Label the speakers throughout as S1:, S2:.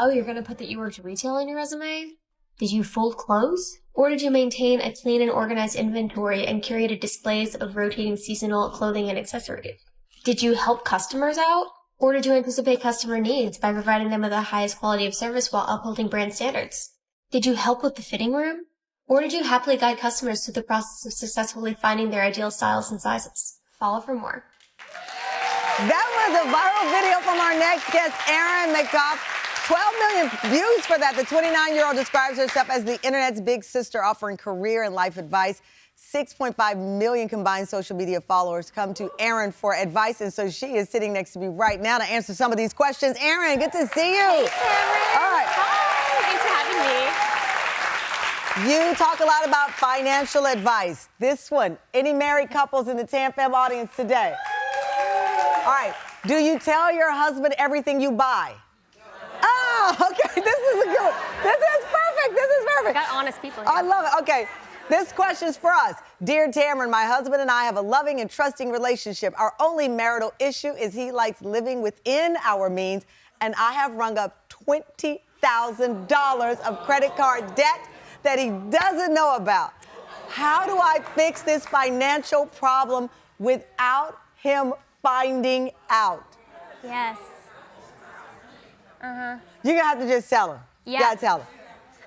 S1: Oh, you're going to put that you worked retail in your resume? Did you fold clothes? Or did you maintain a clean and organized inventory and curated displays of rotating seasonal clothing and accessories? Did you help customers out? Or did you anticipate customer needs by providing them with the highest quality of service while upholding brand standards? Did you help with the fitting room? Or did you happily guide customers through the process of successfully finding their ideal styles and sizes? Follow for more.
S2: That was a viral video from our next guest, Erin McGoff. 12 million views for that. The 29-year-old describes herself as the internet's big sister, offering career and life advice. 6.5 million combined social media followers come to Erin for advice, and so she is sitting next to me right now to answer some of these questions. Erin, good to see you.
S3: Hey, Tamron.
S2: All right.
S3: Hi, thanks for having me.
S2: You talk a lot about financial advice. This one, any married couples in the Tam Fam audience today? All right. Do you tell your husband everything you buy? Oh, okay. This is a good one. This is perfect. This is perfect.
S3: We got honest people here.
S2: I love it. Okay. This question's for us. Dear Tamron, my husband and I have a loving and trusting relationship. Our only marital issue is he likes living within our means, and I have rung up $20,000 of credit card debt that he doesn't know about. How do I fix this financial problem without him finding out?
S3: Yes.
S2: You're gonna have to just tell him.
S3: Yeah.
S2: You gotta tell him.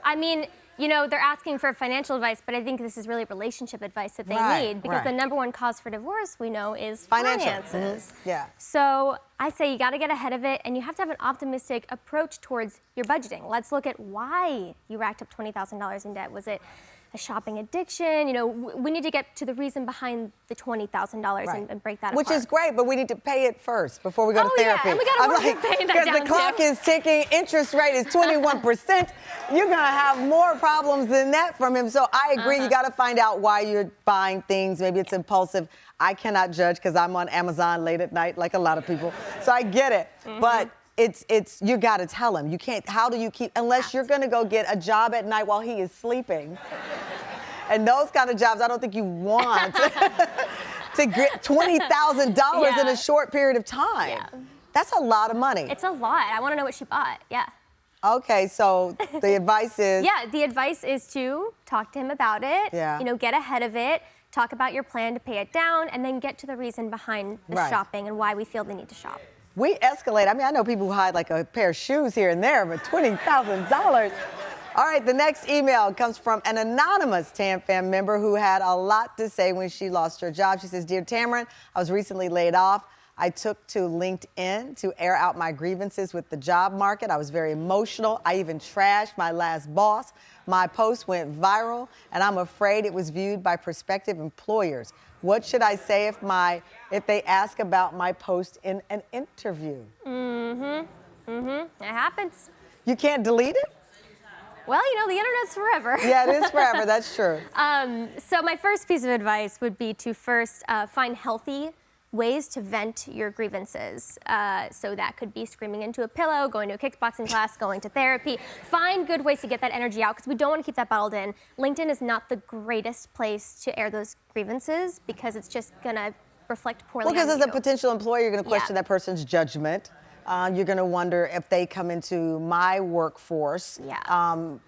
S3: I mean, you know, they're asking for financial advice, but I think this is really relationship advice that they need, because the number one cause for divorce, we know, is finances.
S2: Mm-hmm. Yeah.
S3: So I say you got to get ahead of it, and you have to have an optimistic approach towards your budgeting. Let's look at why you racked up $20,000 in debt. Was it a shopping addiction? You know, we need to get to the reason behind the $20,000 and break that apart.
S2: Which is great, but we need to pay it first before we go to therapy.
S3: Yeah, and we got to work on paying that down,
S2: because the clock is ticking, interest rate is 21%. You're gonna have more problems than that from him. So I agree, you gotta find out why you're buying things. Maybe it's impulsive. I cannot judge because I'm on Amazon late at night, like a lot of people. So I get it, but it's you gotta tell him. You can't, how do you keep, unless you're gonna go get a job at night while he is sleeping. And those kind of jobs, I don't think you want to get $20,000 in a short period of time.
S3: Yeah.
S2: That's a lot of money.
S3: It's a lot. I want to know what she bought. Yeah.
S2: Okay, so the advice is?
S3: Yeah, the advice is to talk to him about it.
S2: Yeah.
S3: You know, get ahead of it. Talk about your plan to pay it down, and then get to the reason behind the shopping and why we feel the need to shop.
S2: We escalate. I mean, I know people who hide like a pair of shoes here and there, but $20,000. All right, the next email comes from an anonymous Tam Fam member who had a lot to say when she lost her job. She says, Dear Tamron, I was recently laid off. I took to LinkedIn to air out my grievances with the job market. I was very emotional. I even trashed my last boss. My post went viral, and I'm afraid it was viewed by prospective employers. What should I say if they ask about my post in an interview?
S3: It happens.
S2: You can't delete it?
S3: Well, you know, the internet's forever.
S2: Yeah, it is forever. That's true.
S3: So my first piece of advice would be to first find healthy ways to vent your grievances. So that could be screaming into a pillow, going to a kickboxing class, going to therapy. Find good ways to get that energy out, because we don't want to keep that bottled in. LinkedIn is not the greatest place to air those grievances, because it's just going to reflect poorly on you.
S2: Well, because as a potential employer, you're going to question that person's judgment. You're going to wonder if they come into my workforce,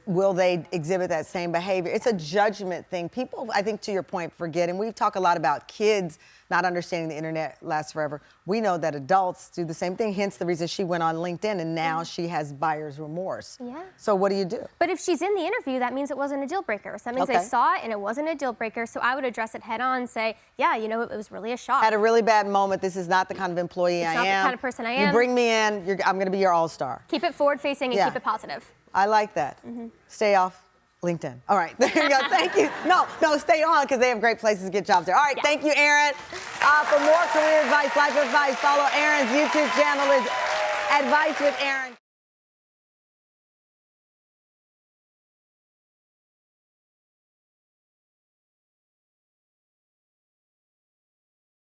S2: will they exhibit that same behavior? It's a judgment thing. People, I think, to your point, forget, and we talk a lot about kids not understanding the internet lasts forever. We know that adults do the same thing, hence the reason she went on LinkedIn, and now she has buyer's remorse. Yeah. So what do you do?
S3: But if she's in the interview, that means it wasn't a deal breaker. So that means they saw it and it wasn't a deal breaker. So I would address it head on and say, yeah, you know, it was really a shock.
S2: Had a really bad moment. This is not the kind of employee I am.
S3: It's not the kind of person I am.
S2: You bring me in, I'm going to be your all-star.
S3: Keep it forward-facing and keep it positive.
S2: I like that. Stay off LinkedIn. All right, there you go. Thank you. No, stay on, because they have great places to get jobs there. All right, thank you, Erin. For more career advice, life advice, follow Erin's YouTube channel. Is Advice with Erin.